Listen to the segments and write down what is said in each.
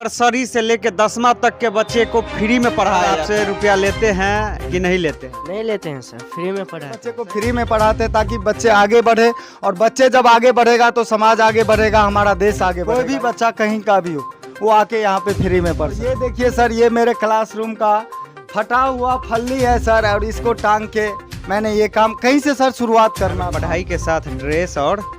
Nursery से लेके 10वीं तक के बच्चे को फ्री में पढ़ाया आपसे रुपया लेते हैं कि नहीं लेते हैं? नहीं लेते हैं सर, फ्री में पढ़ाते बच्चे को फ्री में पढ़ाते हैं ताकि बच्चे आगे बढ़े, और बच्चे जब आगे बढ़ेगा तो समाज आगे बढ़ेगा, हमारा देश आगे बढ़ेगा। कोई भी बच्चा कहीं का भी हो वो आके यहाँ पे फ्री में पढ़। ये देखिए सर, ये मेरे क्लासरूम का फटा हुआ फल्ली है सर, और इसको टांग के मैंने ये काम कहीं से सर शुरुआत करना। पढ़ाई के साथ ड्रेस और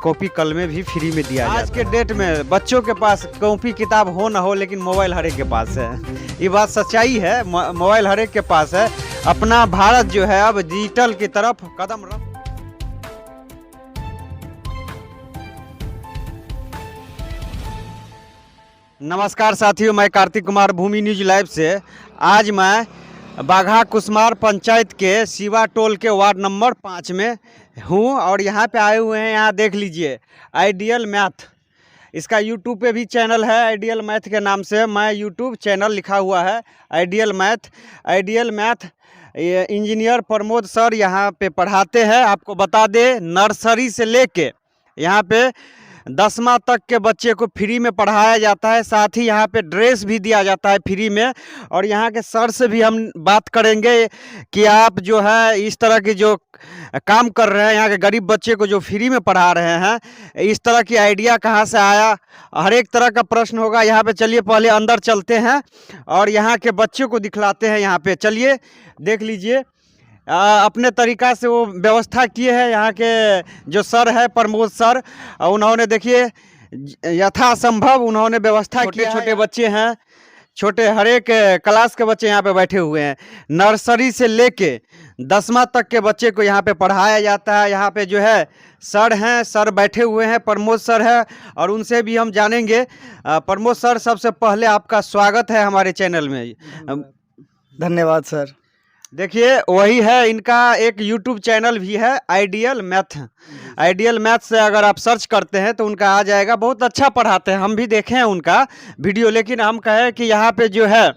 कॉपी कलमें भी फ्री में दिया आज के डेट में बच्चों के पास कॉपी किताब हो ना हो लेकिन मोबाइल हर एक के पास है। ये बात सच्चाई है, मोबाइल हर एक के पास है। अपना भारत जो है अब डिजिटल की तरफ कदम रख। नमस्कार साथियों, मैं कार्तिक कुमार भूमि न्यूज लाइव से। आज मैं बाघा कुसमार पंचायत के शिवा टोल के वार्ड नंबर 5 में हूँ और यहाँ पे आए हुए हैं। यहाँ देख लीजिए, आइडियल मैथ, इसका यूट्यूब पे भी चैनल है आइडियल मैथ के नाम से। मैं यूट्यूब चैनल लिखा हुआ है आइडियल मैथ। ये इंजीनियर प्रमोद सर यहाँ पे पढ़ाते हैं। आपको बता दें, नर्सरी से लेके यहाँ पे 10वीं तक के बच्चे को फ्री में पढ़ाया जाता है। साथ ही यहाँ पे ड्रेस भी दिया जाता है फ्री में। और यहाँ के सर से भी हम बात करेंगे कि आप जो है इस तरह की जो काम कर रहे हैं, यहाँ के गरीब बच्चे को जो फ्री में पढ़ा रहे हैं, इस तरह की आइडिया कहाँ से आया, हर एक तरह का प्रश्न होगा यहाँ पे। चलिए पहले अंदर चलते हैं और यहाँ के बच्चे को दिखलाते हैं। यहाँ पे चलिए देख लीजिए, अपने तरीक़ा से वो व्यवस्था किए हैं। यहाँ के जो सर है प्रमोद सर, उन्होंने देखिए यथासंभव उन्होंने व्यवस्था की। छोटे बच्चे हैं, छोटे हर एक क्लास के बच्चे यहाँ पे बैठे हुए हैं। नर्सरी से लेके 10वीं तक के बच्चे को यहाँ पे पढ़ाया जाता है। यहाँ पे जो है सर हैं, सर बैठे हुए हैं, प्रमोद सर है, और उनसे भी हम जानेंगे। प्रमोद सर, सबसे पहले आपका स्वागत है हमारे चैनल में। धन्यवाद सर। देखिए, वही है, इनका एक यूट्यूब चैनल भी है आइडियल मैथ से अगर आप सर्च करते हैं तो उनका आ जाएगा। बहुत अच्छा पढ़ाते हैं, हम भी देखे हैं उनका वीडियो। लेकिन हम कहें कि यहाँ पे जो है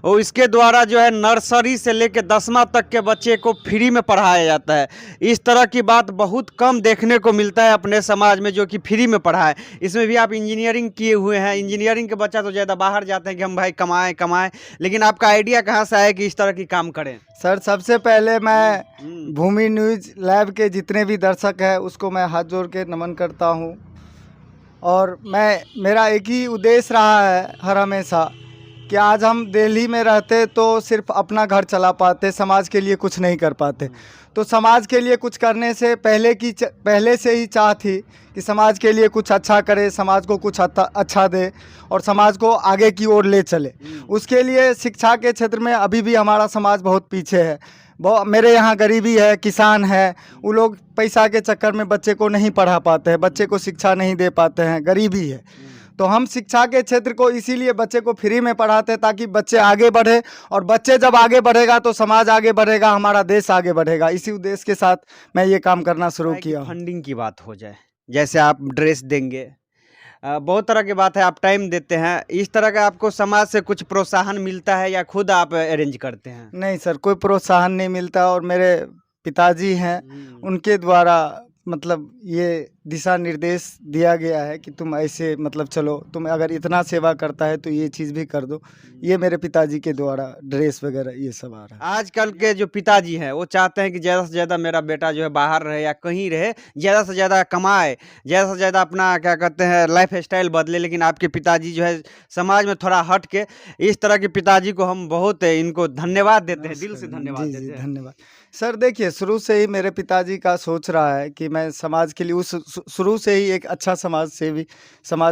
वो इसके द्वारा जो है नर्सरी से लेकर 10वीं तक के बच्चे को फ्री में पढ़ाया जाता है। इस तरह की बात बहुत कम देखने को मिलता है अपने समाज में, जो कि फ्री में पढ़ाए। इसमें भी आप इंजीनियरिंग किए हुए हैं, इंजीनियरिंग के बच्चा तो ज़्यादा बाहर जाते हैं कि हम भाई कमाएं, लेकिन आपका आइडिया कहाँ से आया कि इस तरह की काम करें? सर, सबसे पहले मैं भूमि न्यूज लाइव के जितने भी दर्शक हैं उसको मैं हाथ जोड़ के नमन करता हूं। और मेरा एक ही उद्देश्य रहा है हर हमेशा कि आज हम दिल्ली में रहते तो सिर्फ अपना घर चला पाते, समाज के लिए कुछ नहीं कर पाते। तो समाज के लिए कुछ करने से पहले से ही चाह थी कि समाज के लिए कुछ अच्छा करे, समाज को कुछ अच्छा दे और समाज को आगे की ओर ले चले। उसके लिए शिक्षा के क्षेत्र में अभी भी हमारा समाज बहुत पीछे है। मेरे यहाँ गरीबी है, किसान है, वो लोग पैसा के चक्कर में बच्चे को नहीं पढ़ा पाते हैं, बच्चे को शिक्षा नहीं दे पाते हैं, गरीबी है। तो हम शिक्षा के क्षेत्र को इसीलिए बच्चे को फ्री में पढ़ाते हैं ताकि बच्चे आगे बढ़े, और बच्चे जब आगे बढ़ेगा तो समाज आगे बढ़ेगा, हमारा देश आगे बढ़ेगा। इसी उद्देश्य के साथ मैं ये काम करना शुरू किया। फंडिंग की बात हो जाए, जैसे आप ड्रेस देंगे, बहुत तरह की बात है, आप टाइम देते हैं, इस तरह का आपको समाज से कुछ प्रोत्साहन मिलता है या खुद आप अरेंज करते हैं? नहीं सर, कोई प्रोत्साहन नहीं मिलता। और मेरे पिताजी हैं, उनके द्वारा मतलब ये दिशा निर्देश दिया गया है कि तुम ऐसे मतलब चलो, तुम अगर इतना सेवा करता है तो ये चीज़ भी कर दो। ये मेरे पिताजी के द्वारा ड्रेस वगैरह ये सब आ रहा है। आजकल के जो पिताजी हैं वो चाहते हैं कि ज़्यादा से ज़्यादा मेरा बेटा जो है बाहर रहे या कहीं रहे, ज़्यादा से ज़्यादा कमाए, ज़्यादा से ज़्यादा अपना क्या कहते हैं लाइफ स्टाइल बदले। लेकिन आपके पिताजी जो है समाज में थोड़ा हट के, इस तरह के पिताजी को हम बहुत इनको धन्यवाद देते हैं, दिल से धन्यवाद देते हैं। धन्यवाद सर। देखिए, शुरू से ही मेरे पिताजी का सोच रहा है कि मैं समाज के लिए शुरू से ही एक अच्छा समाज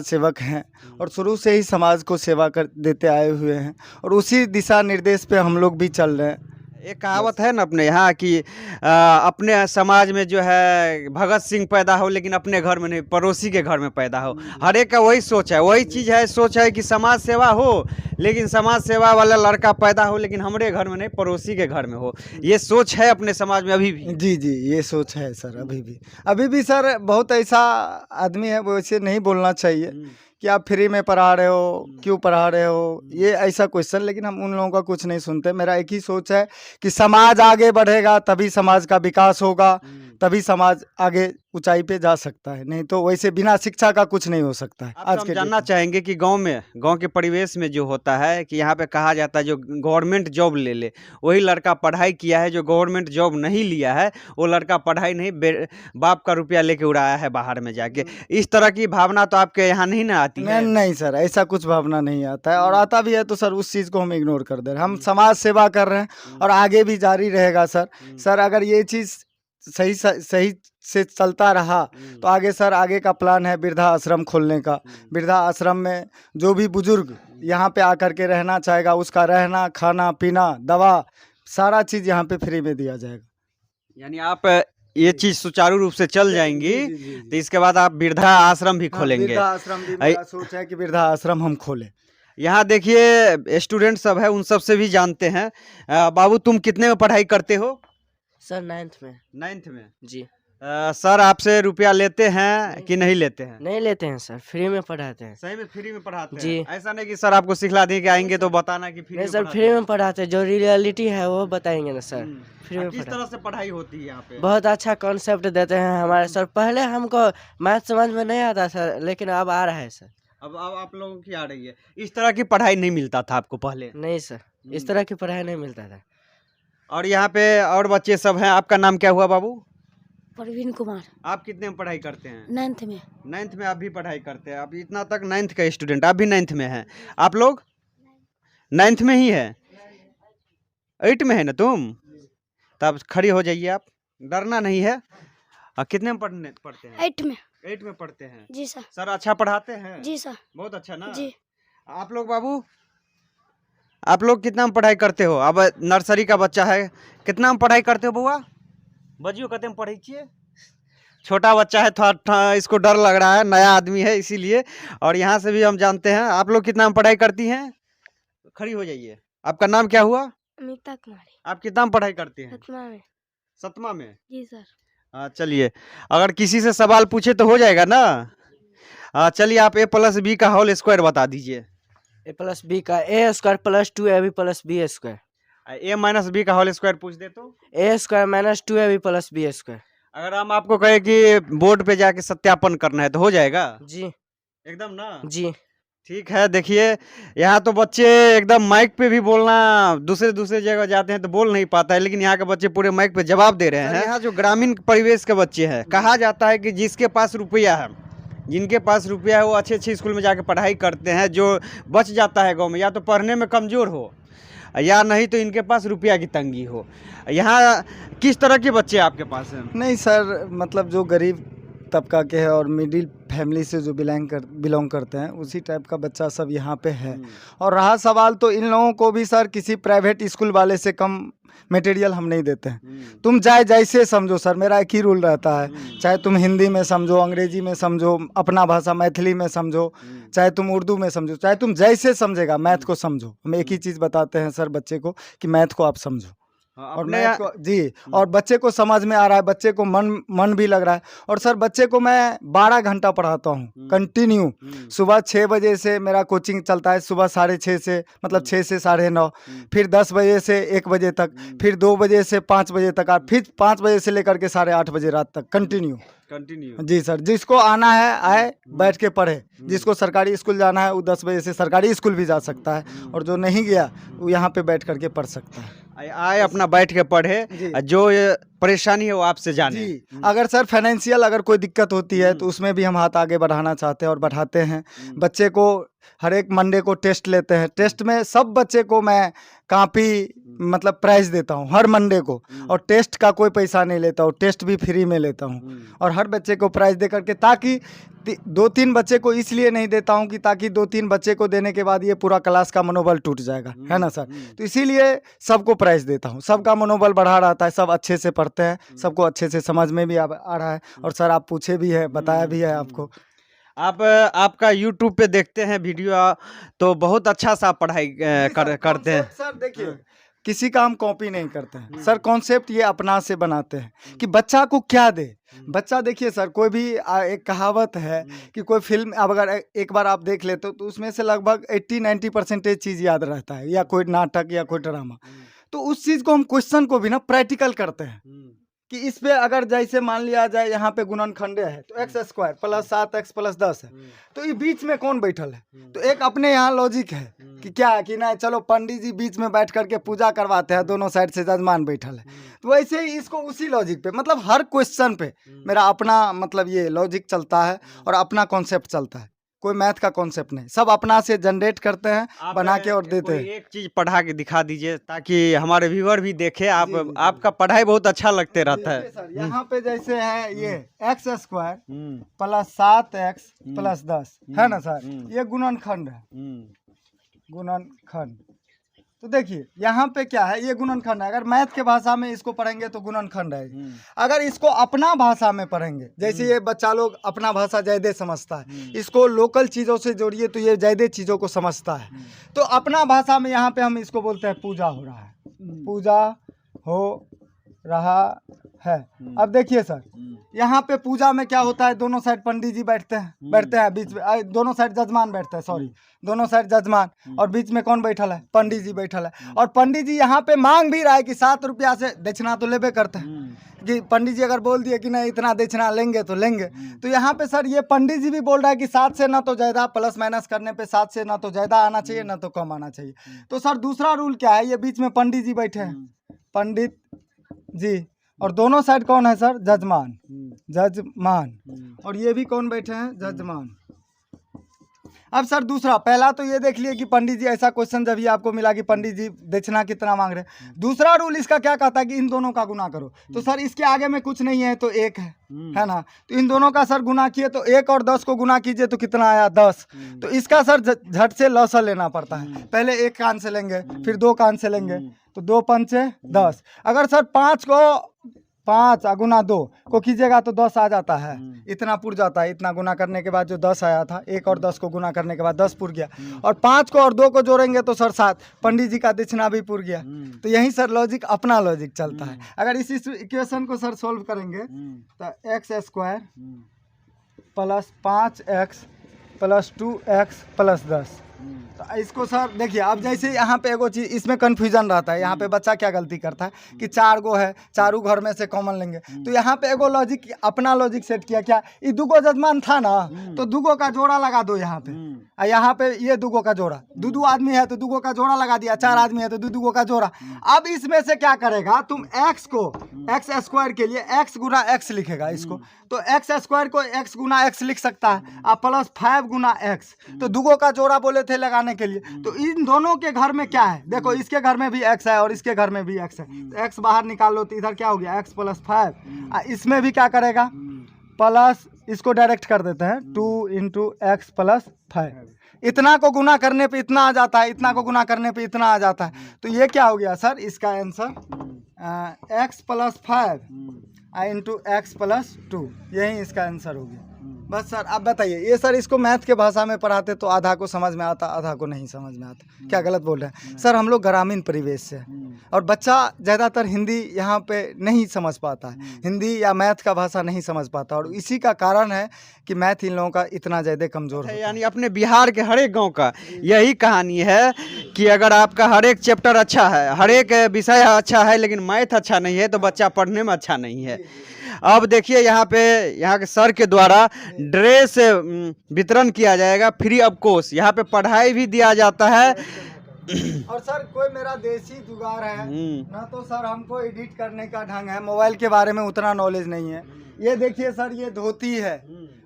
सेवक हैं, और शुरू से ही समाज को सेवा कर देते आए हुए हैं, और उसी दिशा निर्देश पे हम लोग भी चल रहे हैं। एक कहावत है ना अपने यहाँ कि अपने समाज में जो है भगत सिंह पैदा हो लेकिन अपने घर में नहीं, पड़ोसी के घर में पैदा हो। हर एक का वही सोच है, वही चीज़ है, सोच है कि समाज सेवा हो, लेकिन समाज सेवा वाला लड़का पैदा हो लेकिन हमारे घर में नहीं, पड़ोसी के घर में हो। ये सोच है अपने समाज में अभी भी। जी, ये सोच है सर, अभी भी सर बहुत ऐसा आदमी है, वो ऐसे नहीं बोलना चाहिए, कि आप फ्री में पढ़ा रहे हो, क्यों पढ़ा रहे हो, ये ऐसा क्वेश्चन। लेकिन हम उन लोगों का कुछ नहीं सुनते। मेरा एक ही सोच है कि समाज आगे बढ़ेगा तभी समाज का विकास होगा, तभी समाज आगे ऊंचाई पे जा सकता है, नहीं तो वैसे बिना शिक्षा का कुछ नहीं हो सकता है आपसे आज हम के जानना डेट में। चाहेंगे कि गांव के परिवेश में जो होता है कि यहाँ पे कहा जाता है जो गवर्नमेंट जॉब ले ले वही लड़का पढ़ाई किया है, जो गवर्नमेंट जॉब नहीं लिया है वो लड़का पढ़ाई नहीं बाप का रुपया लेके उड़ाया है बाहर में जाके। इस तरह की भावना तो आपके यहाँ नहीं ना आती नहीं है? नहीं सर, ऐसा कुछ भावना नहीं आता है, और आता भी है तो सर उस चीज़ को हम इग्नोर कर दे रहे हैं। हम समाज सेवा कर रहे हैं और आगे भी जारी रहेगा सर। सर अगर ये चीज़ सही से चलता रहा तो आगे सर आगे का प्लान है वृद्धा आश्रम खोलने का। वृद्धा आश्रम में जो भी बुजुर्ग यहाँ पे आकर के रहना चाहेगा उसका रहना, खाना पीना, दवा, सारा चीज़ यहाँ पे फ्री में दिया जाएगा। यानी आप ये चीज सुचारू रूप से चल जाएंगी तो इसके बाद आप वृद्धा आश्रम भी हाँ, खोलेंगे? वृद्धा आश्रम भी मेरा सोच है कि वृद्धा आश्रम हम खोलें। यहाँ देखिए स्टूडेंट सब है, उन सब से भी जानते हैं। बाबू तुम कितने में पढ़ाई करते हो? सर 9th में। 9th में? जी। सर आपसे रुपया लेते हैं कि नहीं लेते हैं? नहीं लेते हैं सर, फ्री में पढ़ाते हैं। सही में फ्री में पढ़ाते हैं? जी। ऐसा नहीं कि सर आपको सिखला दें कि आएंगे तो बताना कि फ्री नहीं में सर, पढ़ाते फ्री हैं। में पढ़ाते हैं, जो रियलिटी है वो बताएंगे ना सर। फ्री में किस पढ़ा तरह से पढ़ाई होती है यहाँ पे? बहुत अच्छा कॉन्सेप्ट देते हैं हमारे सर। पहले हमको मैथ समझ में नहीं आता सर, लेकिन अब आ रहा है सर। अब आप लोगों की आ रही है। इस तरह की पढ़ाई नहीं मिलता था आपको पहले? नहीं सर, इस तरह की पढ़ाई नहीं मिलता था। और यहाँ पे और बच्चे सब हैं। आपका नाम क्या हुआ बाबू? परवीन कुमार। आप कितने में पढ़ाई करते हैं? 9th में। 9th में आप भी पढ़ाई करते हैं? आप इतना तक 9th का स्टूडेंट, आप भी 9th में हैं? आप लोग 9th में ही है? 8 में है ना तुम? तब खड़ी हो जाइए आप, डरना नहीं है। कितने में पढ़ते हैं? 8 में। 8 में पढ़ते हैं? जी सर। सर अच्छा पढ़ाते हैं? जी सर। बहुत अच्छा ना? जी। आप लोग बाबू, आप लोग कितना में पढ़ाई करते हो? अब नर्सरी का बच्चा है, कितना में पढ़ाई करते हो बुआ? बजियो कहते हैं पढ़ी छिए। छोटा बच्चा है, थोड़ा इसको डर लग रहा है, नया आदमी है इसीलिए। और यहाँ से भी हम जानते हैं। आप लोग कितना में पढ़ाई करती हैं? खड़ी हो जाइए। आपका नाम क्या हुआ? अमिता कुमारी। आप कितना में पढ़ाई करती हैं? 7वां में। 7वां में? जी सर। चलिए, अगर किसी से सवाल पूछे तो हो जाएगा ना? चलिए आप a+b का होल स्क्वायर बता दीजिए। a+b का a² + 2ab + b²। a-b का होल स्क्वायर पूछ दे तो? a² - 2ab + b²। अगर हम आपको कहे कि बोर्ड पे जाके सत्यापन करना है तो हो जाएगा? जी एकदम ना? जी। ठीक है। देखिए यहाँ तो बच्चे एकदम माइक पे भी बोलना, दूसरे जगह जाते हैं तो बोल नहीं पाता है, लेकिन यहाँ के बच्चे पूरे माइक पे जवाब दे रहे हैं। यहाँ जो ग्रामीण परिवेश के बच्चे हैं, कहा जाता है कि जिसके पास रुपया है, जिनके पास रुपया है वो अच्छे स्कूल में जाके पढ़ाई करते हैं। जो बच जाता है गाँव में, या तो पढ़ने में कमज़ोर हो या नहीं तो इनके पास रुपया की तंगी हो। यहाँ किस तरह के बच्चे आपके पास हैं? नहीं सर, मतलब जो गरीब तबका के हैं और मिडिल फैमिली से जो बिलोंग करते हैं उसी टाइप का बच्चा सब यहाँ पे है। और रहा सवाल तो इन लोगों को भी सर किसी प्राइवेट स्कूल वाले से कम मटेरियल हम नहीं देते हैं। तुम चाहे जैसे समझो सर, मेरा एक ही रूल रहता है, चाहे तुम हिंदी में समझो, अंग्रेजी में समझो, अपना भाषा मैथिली में समझो, चाहे तुम उर्दू में समझो, चाहे तुम जैसे समझेगा, मैथ को समझो। हम एक ही चीज़ बताते हैं सर बच्चे को कि मैथ को आप समझो। और मैथ को जी, और बच्चे को समझ में आ रहा है, बच्चे को मन भी लग रहा है। और सर बच्चे को मैं 12 घंटा पढ़ाता हूँ कंटिन्यू। सुबह 6 बजे से मेरा कोचिंग चलता है, सुबह 6:30 से, मतलब 6 से 9:30, फिर 10 बजे से 1 बजे तक, फिर 2 बजे से 5 बजे तक, और फिर 5 बजे से लेकर के 8:30 बजे रात तक कंटिन्यू। जी सर, जिसको आना है आए, बैठ के पढ़े। जिसको सरकारी स्कूल जाना है वो 10 बजे से सरकारी स्कूल भी जा सकता है, और जो नहीं गया वो यहाँ पे बैठ करके पढ़ सकता है। आए अपना बैठ के पढ़े, जो ये परेशानी है वो आपसे जाने। जी, अगर सर फाइनेंशियल अगर कोई दिक्कत होती है तो उसमें भी हम हाथ आगे बढ़ाना चाहते हैं और बढ़ाते हैं। बच्चे को हर एक मंडे को टेस्ट लेते हैं। टेस्ट में सब बच्चे को मैं कापी मतलब प्राइज देता हूँ हर मंडे को, और टेस्ट का कोई पैसा नहीं लेता हूँ, टेस्ट भी फ्री में लेता हूँ। और हर बच्चे को प्राइज दे करके, ताकि 2-3 बच्चे को इसलिए नहीं देता हूँ कि ताकि 2-3 बच्चे को देने के बाद ये पूरा क्लास का मनोबल टूट जाएगा, है ना सर? तो इसीलिए सबको प्राइज देता हूँ, सबका मनोबल बढ़ा रहता है, सब अच्छे से पढ़ते हैं, सबको अच्छे से समझ में भी आ रहा है। और सर आप पूछे भी है, बताया भी है आपको। आपका YouTube पे देखते हैं वीडियो, तो बहुत अच्छा सा पढ़ाई करते हैं सर देखिए, किसी का हम कॉपी नहीं करते हैं सर, कॉन्सेप्ट ये अपना से बनाते हैं कि बच्चा को क्या दे। बच्चा देखिए सर, कोई भी एक कहावत है कि कोई फिल्म अब अगर एक बार आप देख लेते हो तो उसमें से लगभग 80-90% चीज़ याद रहता है, या कोई नाटक या कोई ड्रामा। तो उस चीज़ को हम क्वेश्चन को भी ना प्रैक्टिकल करते हैं कि इस पे अगर जैसे मान लिया जाए यहाँ पे गुणनखंडे है तो x² + 7x + 10 है, तो ये बीच में कौन बैठल है? तो एक अपने यहाँ लॉजिक है कि क्या है कि ना, चलो पंडित जी बीच में बैठ करके पूजा करवाते हैं, दोनों साइड से जजमान बैठल है। तो वैसे ही इसको उसी लॉजिक पे, मतलब हर क्वेश्चन पे मेरा अपना मतलब ये लॉजिक चलता है और अपना कॉन्सेप्ट चलता है। कोई मैथ का कॉन्सेप्ट नहीं, सब अपना से जनरेट करते हैं, आप बना के और देते कोई हैं। एक चीज पढ़ा के दिखा दीजिए ताकि हमारे व्यूअर भी देखे। आपका पढ़ाई बहुत अच्छा लगते रहता देखिए है। सर, यहाँ पे जैसे है ये x² + 7x + 10 है ना सर, ये गुणनखंड है, गुणनखंड। तो देखिए यहाँ पे क्या है, ये गुणनखंड है। अगर मैथ के भाषा में इसको पढ़ेंगे तो गुणनखंड है। अगर इसको अपना भाषा में पढ़ेंगे, जैसे ये बच्चा लोग अपना भाषा ज़्यादा समझता है, इसको लोकल चीज़ों से जोड़िए तो ये ज़्यादा चीज़ों को समझता है। तो अपना भाषा में यहाँ पे हम इसको बोलते हैं पूजा हो रहा है, पूजा हो रहा है। अब देखिए सर, यहाँ पे पूजा में क्या होता है, दोनों साइड पंडित जी बैठते हैं बीच में, दोनों साइड जजमान बैठते हैं, सॉरी दोनों साइड जजमान, और बीच में कौन बैठल है? पंडित जी बैठल है। और पंडित जी यहाँ पे मांग भी रहा है कि 7 रुपया से दक्षिणा तो लेबे करते हैं कि पंडित जी अगर बोल दिए कि नहीं इतना दक्षिणा लेंगे तो लेंगे। तो यहाँ पे सर ये पंडित जी भी बोल रहा है कि 7 से ना तो ज़्यादा, प्लस माइनस करने पे 7 से ना तो ज़्यादा आना चाहिए ना तो कम आना चाहिए। तो सर दूसरा रूल क्या है, ये बीच में पंडित जी बैठे हैं, पंडित जी, और दोनों साइड कौन है सर? जजमान, जजमान, और ये भी कौन बैठे हैं? जजमान। अब सर दूसरा, पहला तो ये देख लिए कि पंडित जी, ऐसा क्वेश्चन जब ये आपको मिला कि पंडित जी दक्षिणा कितना मांग रहे हैं। दूसरा रूल इसका क्या कहता है कि इन दोनों का गुना करो। तो सर इसके आगे में कुछ नहीं है तो 1 है ना, तो इन दोनों का सर गुना किए तो 1 और 10 को गुना कीजिए तो कितना आया? 10। तो इसका सर झट से लॉसल लेना पड़ता है, पहले 1 कान से लेंगे, फिर 2 कान से लेंगे, तो 2 पंचे 10। अगर सर 5 गुना 2 को कीजिएगा तो 10 आ जाता है, इतना पुर जाता है। इतना गुना करने के बाद जो 10 आया था, 1 और 10 को गुना करने के बाद 10 पुर गया, और 5 को और 2 को जोड़ेंगे तो सर 7, पंडित जी का दक्षिणा भी पुर गया। तो यही सर लॉजिक, अपना लॉजिक चलता है। अगर इस इक्वेशन को सर सोल्व करेंगे तो x² + 5x + 2x + 10। तो इसको सर देखिए, अब जैसे यहाँ पे एगो चीज़ इसमें कन्फ्यूजन रहता है। यहाँ पे बच्चा क्या गलती करता है कि 4 गो है, चारों घर में से कॉमन लेंगे। तो यहाँ पे एगो लॉजिक, अपना लॉजिक सेट किया, क्या ये 2 गो जजमान था ना, तो 2 गो का जोड़ा लगा दो यहाँ पे, और यहाँ पे ये 2 गो का जोड़ा, 2 आदमी है तो 2 गो का जोड़ा लगा दिया, 4 आदमी है तो 2 गो का जोड़ा। अब इसमें से क्या करेगा, तुम x को x² के लिए x गुना x लिखेगा इसको, तो x² को x गुना x लिख सकता है, और +5 गुना x। तो 2 गो का जोड़ा बोले थे लगाने के लिए। तो इन दोनों के घर में क्या है, देखो इसके घर में भी x है और इसके घर में भी x है, तो x बाहर निकाल लो तो इधर क्या हो गया, x + 5। इसमें भी क्या करेगा, प्लस, इसको डायरेक्ट कर देते हैं, 2 × x + 5। इतना को गुना करने पे इतना आ जाता है, इतना को गुना करने पे इतना आ जाता है। तो ये क्या हो गया सर, इसका आंसर x + 5 × x + 2, यही इसका आंसर हो गया। बस सर आप बताइए, ये सर इसको मैथ के भाषा में पढ़ाते तो आधा को समझ में आता, आधा को नहीं समझ में आता। क्या गलत बोल रहे हैं सर? हम लोग ग्रामीण परिवेश से हैं और बच्चा ज़्यादातर हिंदी यहाँ पे नहीं समझ पाता है, हिंदी या मैथ का भाषा नहीं समझ पाता, और इसी का कारण है कि मैथ इन लोगों का इतना ज़्यादा कमज़ोर है। यानी अपने बिहार के हर एक गांव का यही कहानी है कि अगर आपका हर एक चैप्टर अच्छा है, हर एक विषय अच्छा है, लेकिन मैथ अच्छा नहीं है तो बच्चा पढ़ने में अच्छा नहीं है। अब देखिए यहाँ पे, यहाँ के सर के द्वारा ड्रेस वितरण किया जाएगा फ्री ऑफ कॉस्ट, यहाँ पे पढ़ाई भी दिया जाता है। और सर कोई मेरा देसी जुगाड़ है ना, तो सर हमको एडिट करने का ढंग है, मोबाइल के बारे में उतना नॉलेज नहीं है। ये देखिए सर, ये धोती है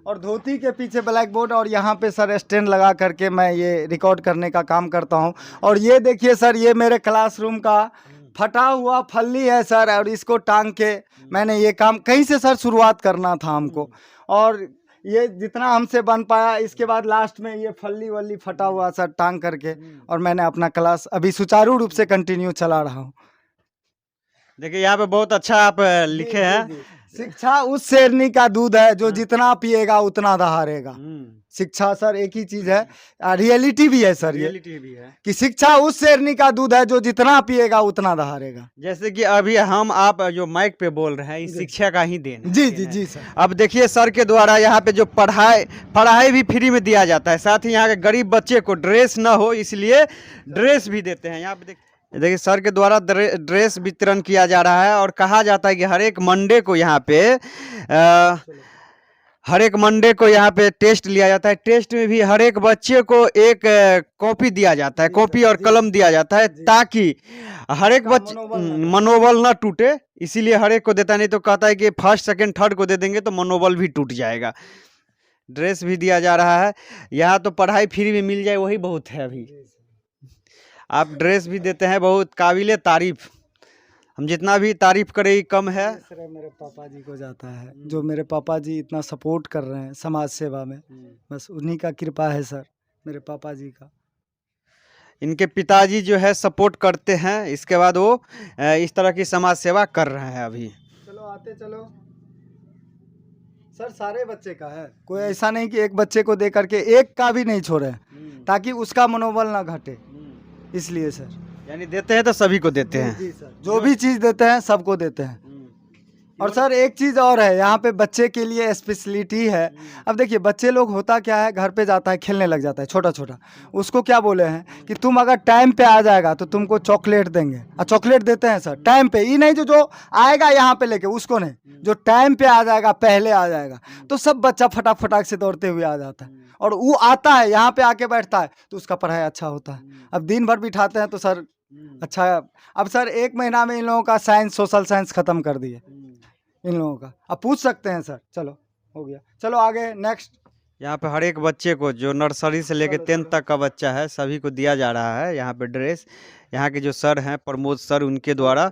और धोती के पीछे ब्लैक बोर्ड, और यहाँ पे सर स्टैंड लगा करके मैं ये रिकॉर्ड करने का काम करता हूँ। और ये देखिए सर, ये मेरे क्लासरूम का फटा हुआ फल्ली है सर, और इसको टांग के मैंने ये काम, कहीं से सर शुरुआत करना था हमको, और ये जितना हमसे बन पाया, इसके बाद लास्ट में ये फल्ली वल्ली फटा हुआ सर टांग करके, और मैंने अपना क्लास अभी सुचारू रूप से कंटिन्यू चला रहा हूँ। देखिए यहाँ पे बहुत अच्छा आप लिखे हैं। शिक्षा उस शेरनी का दूध है जो जितना पिएगा उतना दहाड़ेगा। शिक्षा सर एक ही चीज है, रियलिटी भी है सर, ये रियलिटी भी है कि शिक्षा उस शेरनी का दूध है जो जितना पिएगा उतना दहाड़ेगा। जैसे कि अभी हम आप जो माइक पे बोल रहे हैं इस शिक्षा का ही देन है। जी जी जी सर। अब देखिए सर के द्वारा यहाँ पे जो पढ़ाई भी फ्री में दिया जाता है, साथ ही यहाँ के गरीब बच्चे को ड्रेस ना हो इसलिए ड्रेस भी देते हैं। यहाँ पे देखिए सर के द्वारा ड्रेस वितरण किया जा रहा है और कहा जाता है कि हर एक मंडे को यहाँ पे टेस्ट लिया जाता है। टेस्ट में भी हर एक बच्चे को एक कॉपी दिया जाता है, कॉपी और कलम दिया जाता है ताकि हर एक बच्चे मनोबल ना टूटे, इसीलिए हर एक को देता, नहीं तो कहता है कि फर्स्ट सेकंड थर्ड को दे देंगे तो मनोबल भी टूट जाएगा। ड्रेस भी दिया जा रहा है, यहाँ तो पढ़ाई फ्री में मिल जाए वही बहुत है। अभी आप ड्रेस भी देते हैं, बहुत काबिले तारीफ, हम जितना भी तारीफ करें कम है। श्रेय मेरे पापा जी को जाता है, जो मेरे पापा जी इतना सपोर्ट कर रहे हैं समाज सेवा में, बस उन्हीं का कृपा है सर, मेरे पापा जी का। इनके पिताजी जो है सपोर्ट करते हैं, इसके बाद वो इस तरह की समाज सेवा कर रहे हैं। अभी चलो आते चलो सर, सारे बच्चे का है, कोई ऐसा नहीं कि एक बच्चे को दे करके एक का भी नहीं छोड़े, ताकि उसका मनोबल ना घटे, इसलिए सर। यानी देते हैं तो सभी को देते हैं। जी सर, जो भी चीज़ देते हैं सबको देते हैं। और सर एक चीज़ और है, यहाँ पे बच्चे के लिए स्पेशलिटी है। अब देखिए बच्चे लोग होता क्या है, घर पे जाता है खेलने लग जाता है छोटा छोटा, उसको क्या बोले हैं कि तुम अगर टाइम पे आ जाएगा तो तुमको चॉकलेट देंगे, और चॉकलेट देते हैं सर टाइम पे, ये नहीं जो आएगा यहाँ पे लेके, उसको नहीं, जो टाइम पे आ जाएगा, पहले आ जाएगा, तो सब बच्चा फटाक से दौड़ते हुए आ जाता है। और वो आता है यहाँ पे आके बैठता है तो उसका पढ़ाई अच्छा होता है। अब दिन भर बिठाते हैं तो सर अच्छा। अब सर 1 महीना में इन लोगों का साइंस, सोशल साइंस खत्म कर दिए इन लोगों का। अब पूछ सकते हैं सर, चलो हो गया, चलो आगे नेक्स्ट। यहाँ पे हर एक बच्चे को जो नर्सरी से लेके 10th तक का बच्चा है सभी को दिया जा रहा है यहाँ पे ड्रेस। यहाँ के जो सर हैं प्रमोद सर, उनके द्वारा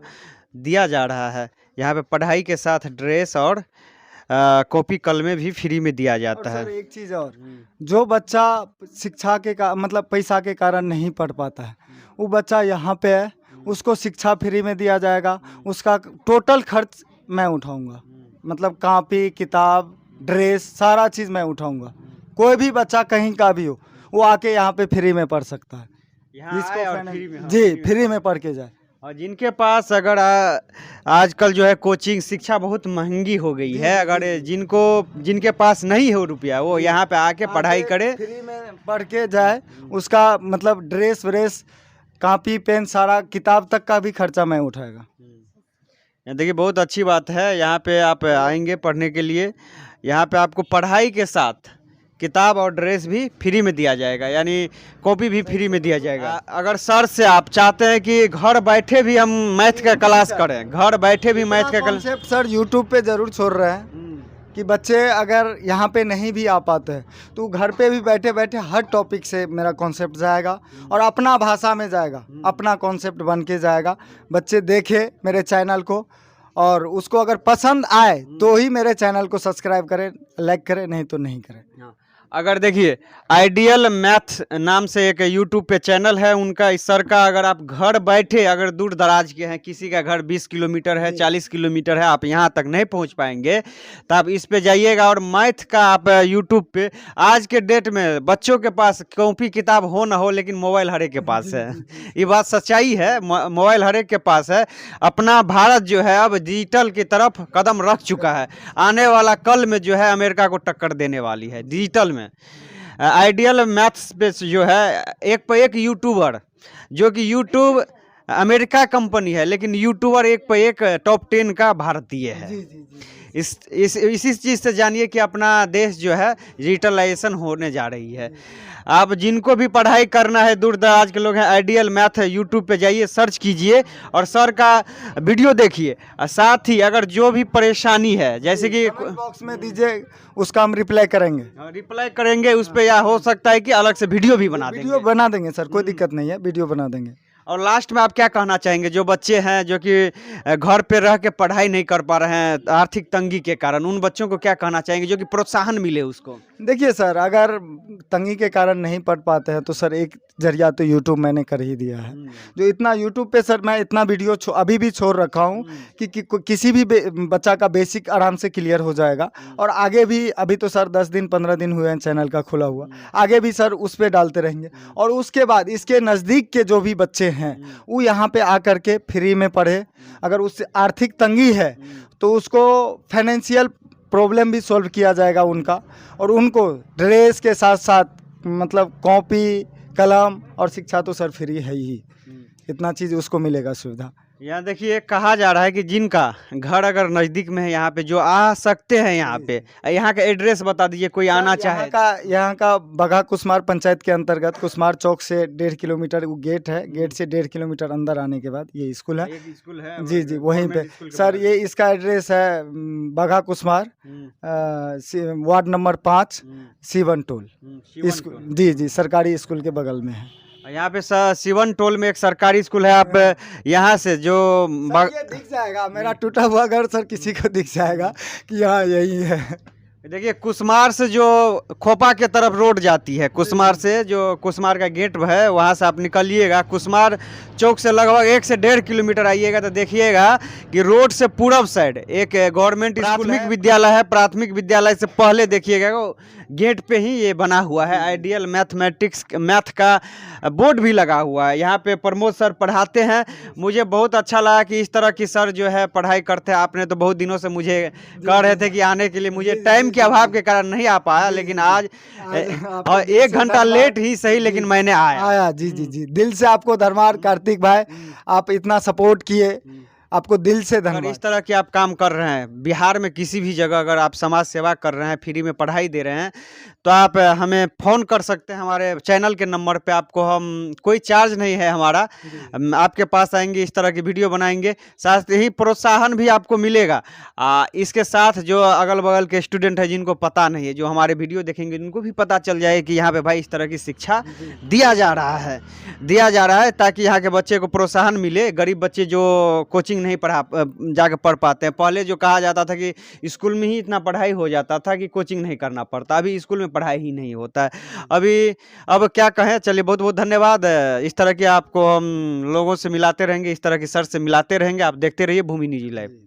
दिया जा रहा है। यहाँ पे पढ़ाई के साथ ड्रेस और कॉपी कलमें भी फ्री में दिया जाता है। सर एक चीज़ और, जो बच्चा शिक्षा के मतलब पैसा के कारण नहीं पढ़ पाता है, वो बच्चा यहाँ पे है, उसको शिक्षा फ्री में दिया जाएगा, उसका टोटल खर्च मैं उठाऊंगा, मतलब कॉपी किताब ड्रेस सारा चीज़ मैं उठाऊंगा। कोई भी बच्चा कहीं का भी हो वो आके यहाँ पे फ्री में पढ़ सकता है, जी फ्री में पढ़ के जाए। और जिनके पास अगर आजकल जो है कोचिंग शिक्षा बहुत महंगी हो गई है, अगर जिनके पास नहीं हो रुपया वो यहाँ पे आके पढ़ाई करे, फ्री में पढ़ के जाए, उसका मतलब ड्रेस व्रेस कॉपी पेन सारा किताब तक का भी खर्चा मैं उठाएगा। देखिए बहुत अच्छी बात है, यहाँ पे आप आएंगे पढ़ने के लिए, यहाँ पे आपको पढ़ाई के साथ किताब और ड्रेस भी फ्री में दिया जाएगा, यानी कॉपी भी फ्री में दिया जाएगा। अगर सर से आप चाहते हैं कि घर बैठे भी हम मैथ का क्लास करें, घर बैठे भी मैथ का कॉन्सेप्ट सर यूट्यूब पे ज़रूर छोड़ रहे हैं कि बच्चे अगर यहाँ पे नहीं भी आ पाते हैं तो घर पे भी बैठे बैठे हर टॉपिक से मेरा कॉन्सेप्ट जाएगा और अपना भाषा में जाएगा, अपना कॉन्सेप्ट बन के जाएगा। बच्चे देखे मेरे चैनल को और उसको अगर पसंद आए तो ही मेरे चैनल को सब्सक्राइब करें, लाइक करें, नहीं तो नहीं करें। अगर देखिए आइडियल मैथ नाम से एक यूट्यूब पे चैनल है उनका, इस सर का, अगर आप घर बैठे अगर दूर दराज के हैं, किसी का घर 20 किलोमीटर है, 40 किलोमीटर है, आप यहाँ तक नहीं पहुँच पाएंगे, तो आप इस पे जाइएगा और मैथ का आप यूट्यूब पे, आज के डेट में बच्चों के पास कॉपी किताब हो ना हो लेकिन मोबाइल हर एक के पास है। ये बात सच्चाई है, मोबाइल हर एक के पास है। अपना भारत जो है अब डिजिटल की तरफ कदम रख चुका है, आने वाला कल में जो है अमेरिका को टक्कर देने वाली है डिजिटल में। आइडियल मैथ्स पे जो है एक पे एक यूट्यूबर, जो कि यूट्यूब अमेरिका कंपनी है लेकिन यूट्यूबर एक पे एक टॉप 10 का भारतीय है। इसी चीज़ से जानिए कि अपना देश जो है डिजिटलाइजेशन होने जा रही है। आप जिनको भी पढ़ाई करना है, दूर दराज के लोग हैं, आइडियल मैथ यूट्यूब पे जाइए, सर्च कीजिए और सर का वीडियो देखिए। और साथ ही अगर जो भी परेशानी है, जैसे कि बॉक्स में दीजिए, उसका हम रिप्लाई करेंगे उस पर, या हो सकता है कि अलग से वीडियो भी बना देंगे सर, कोई दिक्कत नहीं है, वीडियो बना देंगे। और लास्ट में आप क्या कहना चाहेंगे जो बच्चे हैं जो कि घर पे रह के पढ़ाई नहीं कर पा रहे हैं आर्थिक तंगी के कारण, उन बच्चों को क्या कहना चाहेंगे जो कि प्रोत्साहन मिले उसको? देखिए सर, अगर तंगी के कारण नहीं पढ़ पाते हैं तो सर एक जरिया तो यूट्यूब मैंने कर ही दिया है। जो इतना यूट्यूब पे सर मैं इतना वीडियो अभी भी छोड़ रखा हूँ कि किसी भी बच्चा का बेसिक आराम से क्लियर हो जाएगा। और आगे भी अभी तो सर 10 दिन 15 दिन हुए हैं चैनल का खुला हुआ, आगे भी सर उस पर डालते रहेंगे। और उसके बाद इसके नज़दीक के जो भी बच्चे हैं वो यहाँ पे आकर के फ्री में पढ़े। अगर उससे आर्थिक तंगी है तो उसको फाइनेंशियल प्रॉब्लम भी सॉल्व किया जाएगा उनका। और उनको ड्रेस के साथ साथ मतलब कॉपी कलम और शिक्षा तो सर फ्री है ही, इतना चीज़ उसको मिलेगा सुविधा। यहाँ देखिए कहा जा रहा है कि जिनका घर अगर नज़दीक में है यहाँ पे जो आ सकते हैं यहाँ पे, यहाँ का एड्रेस बता दीजिए कोई आना चाहे। यहाँ का बगहा कुसमार पंचायत के अंतर्गत कुसमार चौक से 1.5 किलोमीटर वो गेट है, गेट से 1.5 किलोमीटर अंदर आने के बाद ये स्कूल है। एक स्कूल है जी जी वहीं पे सर। ये इसका एड्रेस है बगहा कुसमार वार्ड नंबर 5 सीवन टोल स्कूल। जी जी सरकारी स्कूल के बगल में है। यहाँ पे सिवन टोल में एक सरकारी स्कूल है। आप यहाँ से जो ये दिख जाएगा मेरा टूटा हुआ घर सर, किसी को दिख जाएगा कि यहाँ यही है। देखिए कुसमार से जो खोपा के तरफ रोड जाती है, कुसमार से जो कुसमार का गेट है वहाँ से आप निकलिएगा, कुसमार चौक से लगभग 1 से 1.5 किलोमीटर आइएगा तो देखिएगा कि रोड से पूरब साइड एक गवर्नमेंट प्राथमिक विद्यालय है। प्राथमिक विद्यालय से पहले देखिएगा गेट पे ही ये बना हुआ है आइडियल मैथ का बोर्ड भी लगा हुआ है। यहाँ पे प्रमोद सर पढ़ाते हैं। मुझे बहुत अच्छा लगा कि इस तरह की सर जो है पढ़ाई करते हैं। आपने तो बहुत दिनों से मुझे कह रहे थे कि आने के लिए, मुझे टाइम के अभाव के कारण नहीं आ पाया, लेकिन आज 1 घंटा लेट ही सही लेकिन मैंने आया। जी जी जी दिल से आपको धन्यवाद कार्तिक भाई, आप इतना सपोर्ट किए, आपको दिल से धन्यवाद। इस तरह के आप काम कर रहे हैं बिहार में किसी भी जगह, अगर आप समाज सेवा कर रहे हैं, फ्री में पढ़ाई दे रहे हैं, तो आप हमें फ़ोन कर सकते हैं हमारे चैनल के नंबर पे। आपको हम कोई चार्ज नहीं है हमारा, आपके पास आएंगे, इस तरह की वीडियो बनाएंगे, साथ ही प्रोत्साहन भी आपको मिलेगा। इसके साथ जो अगल बगल के स्टूडेंट है जिनको पता नहीं है, जो हमारे वीडियो देखेंगे उनको भी पता चल जाए कि यहाँ पे भाई इस तरह की शिक्षा दिया जा रहा है, ताकि यहाँ के बच्चे को प्रोत्साहन मिले। गरीब बच्चे जो कोचिंग नहीं जाके पढ़ पाते हैं, पहले जो कहा जाता था कि स्कूल में ही इतना पढ़ाई हो जाता था कि कोचिंग नहीं करना पड़ता, अभी स्कूल में पढ़ाई ही नहीं होता है। अब क्या कहें, चलिए बहुत बहुत धन्यवाद। इस तरह के आपको हम लोगों से मिलाते रहेंगे, इस तरह के सर से मिलाते रहेंगे। आप देखते रहिए भूमि न्यूज़ लाइव।